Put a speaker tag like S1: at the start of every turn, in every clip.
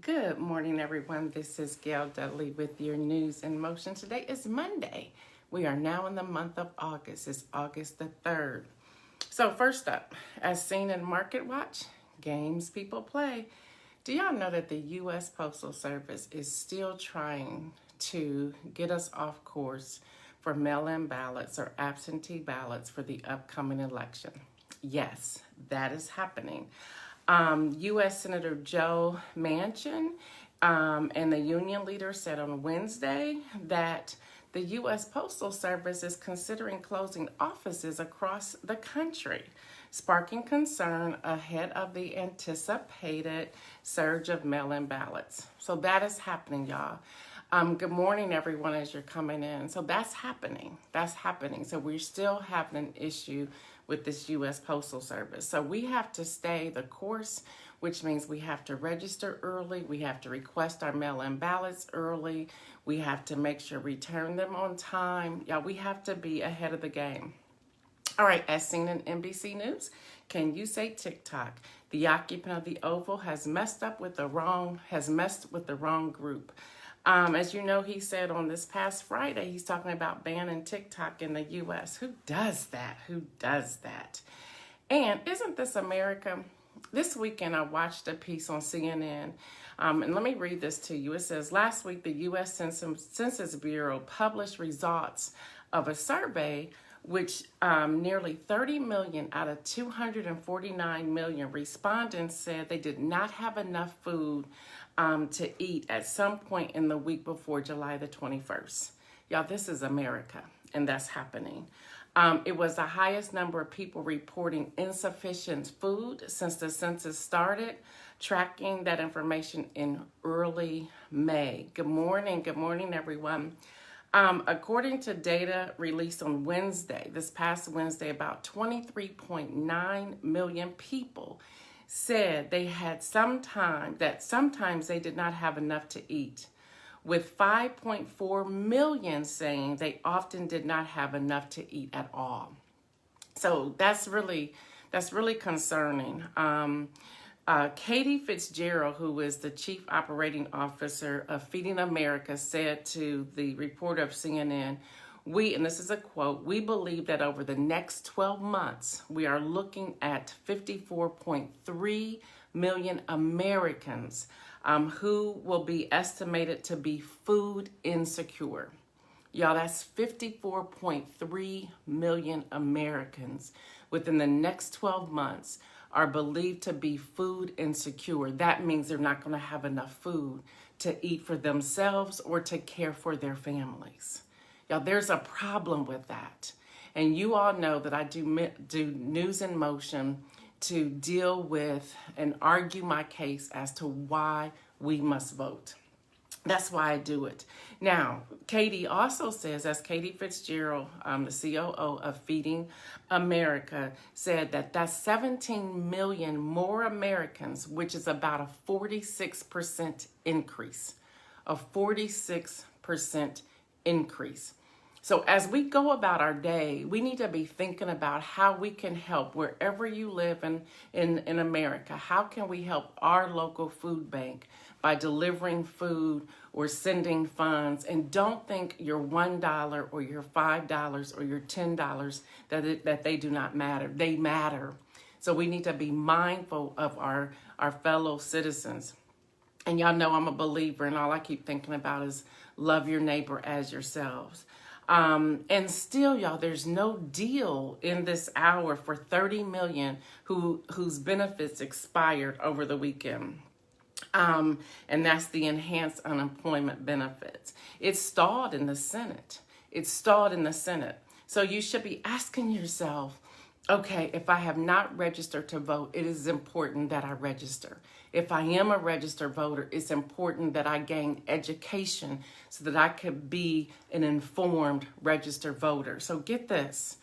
S1: Good morning, everyone. This is Gail Dudley with your news in motion. Today is Monday. We are now in the month of August. It's August the 3rd. So first up, as seen in Market Watch, games people play. Do y'all know that the U.S. Postal Service is still trying to get us off course for mail-in ballots or absentee ballots for the upcoming election? Yes, that is happening. U.S. Senator Joe Manchin and the union leader said on Wednesday that the U.S. Postal Service is considering closing offices across the country, sparking concern ahead of the anticipated surge of mail-in ballots. So that is happening, y'all. Good morning, everyone, as you're coming in. So that's happening. That's happening. So we're still having an issue with this U.S. Postal Service. So we have to stay the course, which means we have to register early. We have to request our mail-in ballots early. We have to make sure we return them on time. Yeah, we have to be ahead of the game. All right, as seen in NBC News, can you say TikTok? The occupant of the Oval has messed with the wrong group. As you know, he said on this past Friday, he's talking about banning TikTok in the U.S. Who does that? Who does that? And isn't this America? This weekend, I watched a piece on CNN, and let me read this to you. It says, last week, the U.S. Census Bureau published results of a survey which nearly 30 million out of 249 million respondents said they did not have enough food to eat at some point in the week before July the 21st. Y'all, this is America, and that's happening. It was the highest number of people reporting insufficient food since the census started, tracking that information in early May. Good morning, everyone. According to data released on Wednesday, this past Wednesday, about 23.9 million people said they had sometimes they did not have enough to eat, with 5.4 million saying they often did not have enough to eat at all. So that's really concerning. Katie Fitzgerald, who is the Chief Operating Officer of Feeding America, said to the reporter of CNN, and this is a quote, we believe that over the next 12 months, we are looking at 54.3 million Americans who will be estimated to be food insecure. Y'all, that's 54.3 million Americans within the next 12 months are believed to be food insecure. That means they're not going to have enough food to eat for themselves or to care for their families. Y'all, there's a problem with that. And you all know that I do News in Motion to deal with and argue my case as to why we must vote. That's why I do it. Now, Katie also says, as Katie Fitzgerald, the COO of Feeding America, said that's 17 million more Americans, which is about a 46% increase. A 46% increase. So as we go about our day, we need to be thinking about how we can help wherever you live in America. How can we help our local food bank by delivering food or sending funds? And don't think your $1 or your $5 or your $10 that they do not matter. They matter. So we need to be mindful of our fellow citizens. And y'all know I'm a believer, and all I keep thinking about is love your neighbor as yourselves. And still, y'all, there's no deal in this hour for 30 million whose benefits expired over the weekend. And that's the enhanced unemployment benefits. It's stalled in the Senate. So you should be asking yourself, okay, if I have not registered to vote, it is important that I register. If I am a registered voter, it's important that I gain education so that I could be an informed registered voter. So get this.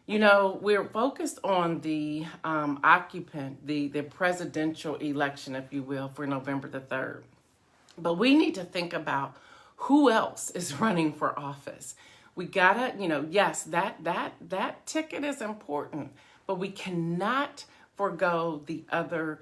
S1: You know, we're focused on the the presidential election, if you will, for November the 3rd. But we need to think about who else is running for office. We gotta, yes, that ticket is important, but we cannot forego the other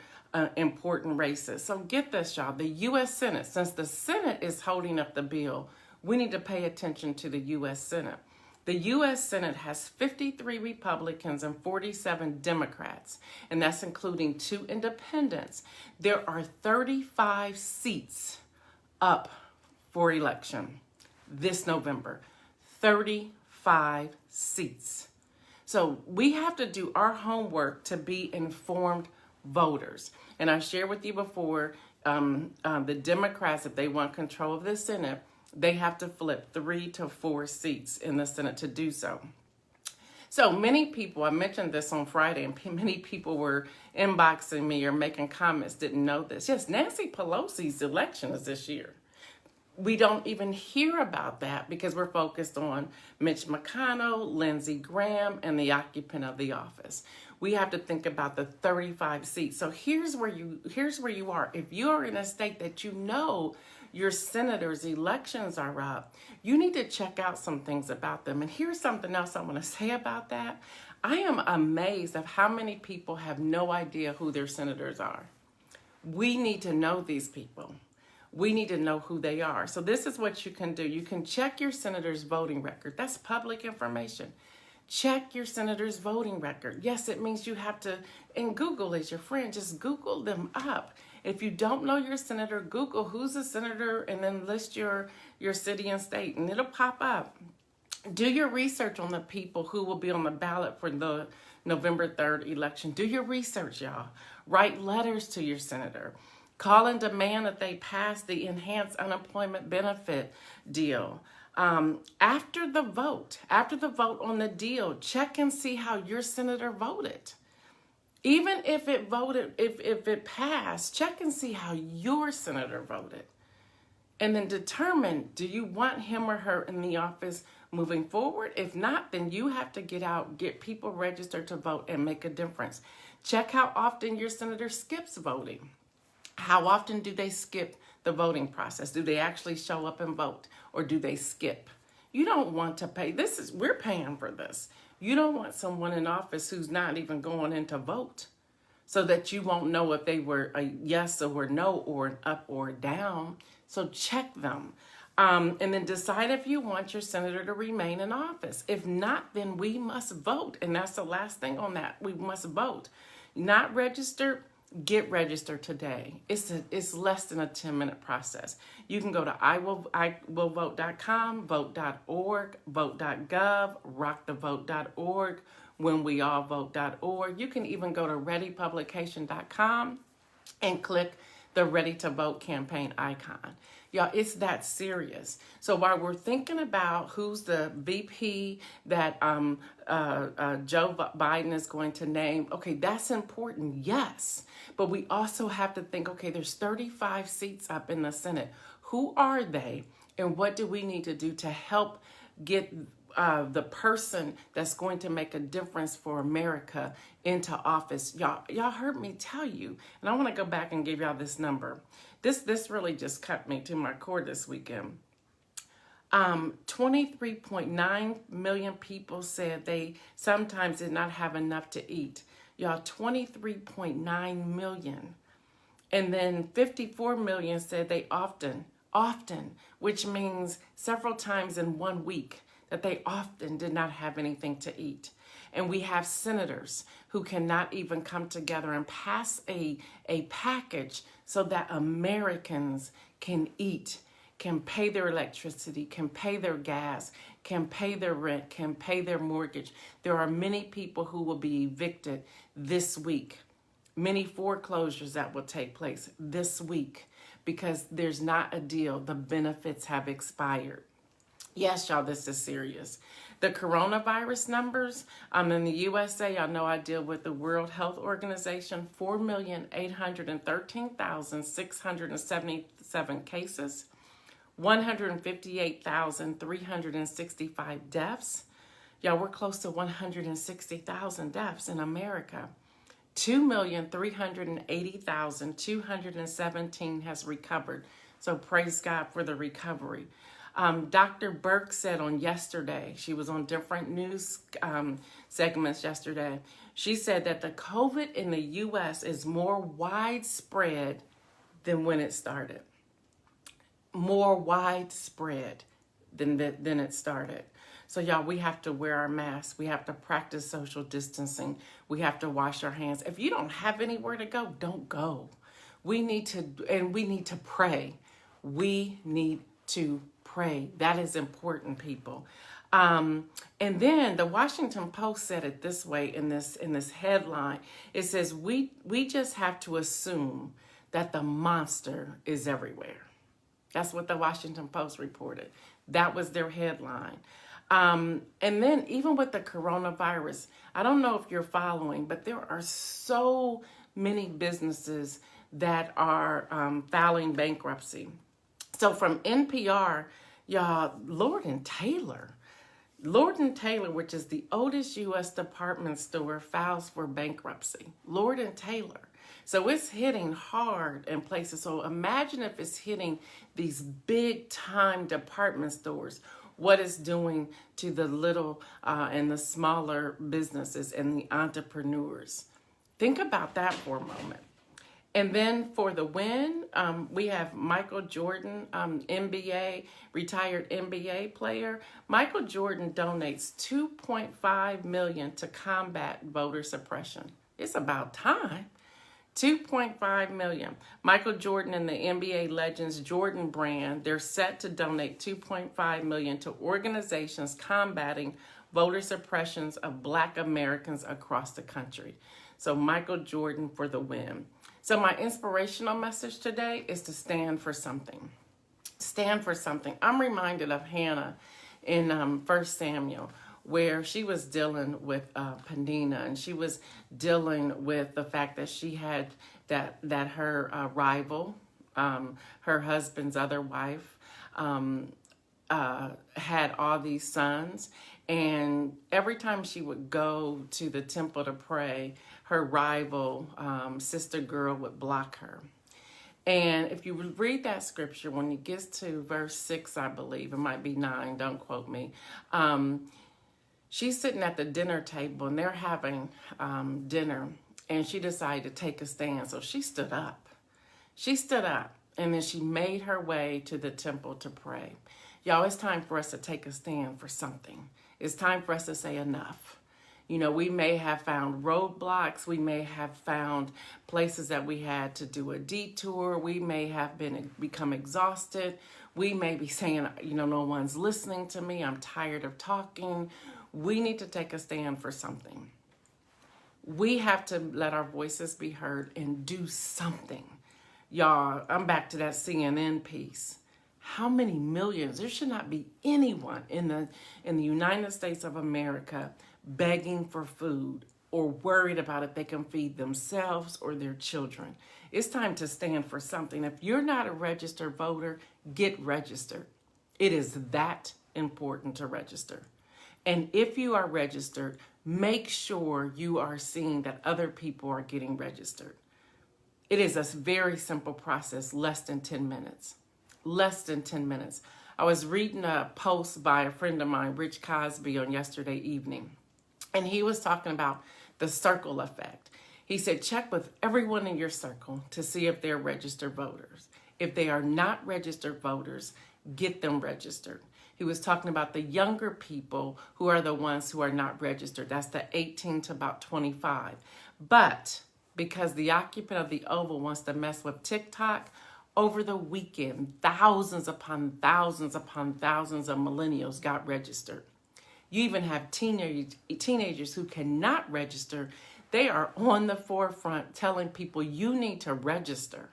S1: important races. So get this, y'all. The U.S. Senate, since the Senate is holding up the bill, we need to pay attention to the U.S. Senate. The U.S. Senate has 53 Republicans and 47 Democrats, and that's including 2 independents. There are 35 seats up for election this November. 35 seats. So we have to do our homework to be informed voters. And I shared with you before, the Democrats, if they want control of the Senate, they have to flip 3 to 4 seats in the Senate to do so. So many people, I mentioned this on Friday, and many people were inboxing me or making comments, didn't know this. Yes, Nancy Pelosi's election is this year. We don't even hear about that because we're focused on Mitch McConnell, Lindsey Graham, and the occupant of the office. We have to think about the 35 seats. So here's where you are. If you're in a state that you know your senators' elections are up, you need to check out some things about them. And here's something else I want to say about that. I am amazed of how many people have no idea who their senators are. We need to know these people. We need to know who they are. So this is what you can do. You can check your senator's voting record. That's public information. Check your senator's voting record. Yes, it means you have to, and Google is your friend. Just Google them up. If you don't know your senator, Google who's a senator and then list your city and state, and it'll pop up. Do your research on the people who will be on the ballot for the November 3rd election. Do your research, y'all. Write letters to your senator. Call and demand that they pass the enhanced unemployment benefit deal. After the vote on the deal, check and see how your senator voted. Even if it passed, check and see how your senator voted. And then determine, do you want him or her in the office moving forward? If not, then you have to get people registered to vote and make a difference. Check how often your senator skips voting. How often do they skip the voting process? Do they actually show up and vote, or do they skip? You don't want to pay. We're paying for this. You don't want someone in office who's not even going in to vote, so that you won't know if they were a yes or a no or an up or a down. So check them. And then decide if you want your senator to remain in office. If not, then we must vote. And that's the last thing on that. We must vote. Not registered. Get registered today. It's less than a 10-minute process. You can go to iwillvote.com, vote.org, vote.gov, rockthevote.org, whenweallvote.org. You can even go to readypublication.com and click the Ready to Vote campaign icon. Y'all, it's that serious. So while we're thinking about who's the VP that Joe Biden is going to name, okay, that's important, yes. But we also have to think, okay, there's 35 seats up in the Senate. Who are they, and what do we need to do to help get the person that's going to make a difference for America into office? Y'all heard me tell you, and I want to go back and give y'all this number. This really just cut me to my core this weekend. 23.9 million people said they sometimes did not have enough to eat. Y'all, 23.9 million. And then 54 million said they often, which means several times in 1 week, that they often did not have anything to eat. And we have senators who cannot even come together and pass a package so that Americans can eat, can pay their electricity, can pay their gas, can pay their rent, can pay their mortgage. There are many people who will be evicted this week, many foreclosures that will take place this week because there's not a deal. The benefits have expired. Yes, y'all, this is serious. The coronavirus numbers in the USA, y'all know I deal with the World Health Organization, 4,813,677 cases, 158,365 deaths. Y'all, we're close to 160,000 deaths in America. 2,380,217 has recovered. So praise God for the recovery. Dr. Burke said on yesterday, she was on different news segments yesterday, She said that the COVID in the U.S. is more widespread than when it started. More widespread than it started. So y'all, we have to wear our masks. We have to practice social distancing. We have to wash our hands. If you don't have anywhere to go, don't go. We need to pray. We need to pray. That is important, people. And then the Washington Post said it this way in this headline. It says, we just have to assume that the monster is everywhere. That's what the Washington Post reported. That was their headline. And then even with the coronavirus, I don't know if you're following, but there are so many businesses that are filing bankruptcy. So from NPR, y'all, Lord & Taylor, which is the oldest U.S. department store, files for bankruptcy. Lord & Taylor. So it's hitting hard in places. So imagine if it's hitting these big time department stores, what it's doing to the little and the smaller businesses and the entrepreneurs. Think about that for a moment. And then for the win, we have Michael Jordan, retired NBA player. Michael Jordan donates $2.5 million to combat voter suppression. It's about time. $2.5 million. Michael Jordan and the NBA Legends Jordan brand, they're set to donate $2.5 million to organizations combating voter suppressions of Black Americans across the country. So Michael Jordan for the win. So my inspirational message today is to stand for something. Stand for something. I'm reminded of Hannah in 1 Samuel, where she was dealing with Penina, and she was dealing with the fact that she had that her rival, her husband's other wife, had all these sons, and every time she would go to the temple to pray, her rival sister girl would block her. And if you read that scripture, when it gets to verse 6, I believe, it might be 9, don't quote me, she's sitting at the dinner table and they're having dinner, and she decided to take a stand. So she stood up. She stood up, and then she made her way to the temple to pray. Y'all, it's time for us to take a stand for something. It's time for us to say enough. You know, we may have found roadblocks. We may have found places that we had to do a detour. We may have become exhausted. We may be saying, you know, no one's listening to me. I'm tired of talking. We need to take a stand for something. We have to let our voices be heard and do something. Y'all, I'm back to that CNN piece. How many millions? There should not be anyone in the United States of America begging for food or worried about if they can feed themselves or their children. It's time to stand for something. If you're not a registered voter, get registered. It is that important to register. And if you are registered, make sure you are seeing that other people are getting registered. It is a very simple process, less than 10 minutes. Less than 10 minutes. I was reading a post by a friend of mine, Rich Cosby, on yesterday evening. And he was talking about the circle effect. He said, check with everyone in your circle to see if they're registered voters. If they are not registered voters, get them registered. He was talking about the younger people who are the ones who are not registered. That's the 18 to about 25. But because the occupant of the Oval wants to mess with TikTok, over the weekend, thousands upon thousands upon thousands of millennials got registered. You even have teenagers who cannot register. They are on the forefront telling people you need to register.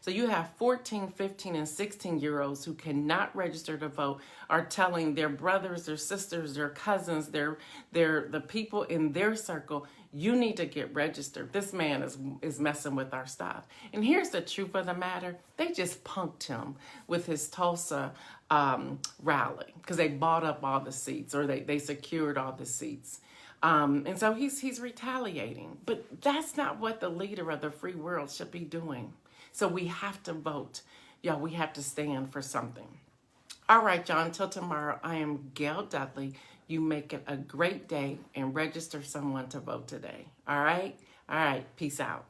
S1: So you have 14, 15, and 16-year-olds who cannot register to vote are telling their brothers, their sisters, their cousins, the people in their circle, you need to get registered. This man is messing with our stuff. And here's the truth of the matter. They just punked him with his Tulsa rally because they bought up all the seats, or they secured all the seats. And so he's retaliating. But that's not what the leader of the free world should be doing. So we have to vote. Y'all, we have to stand for something. All right, y'all, until tomorrow, I am Gail Dudley, you make it a great day and register someone to vote today. All right? All right. Peace out.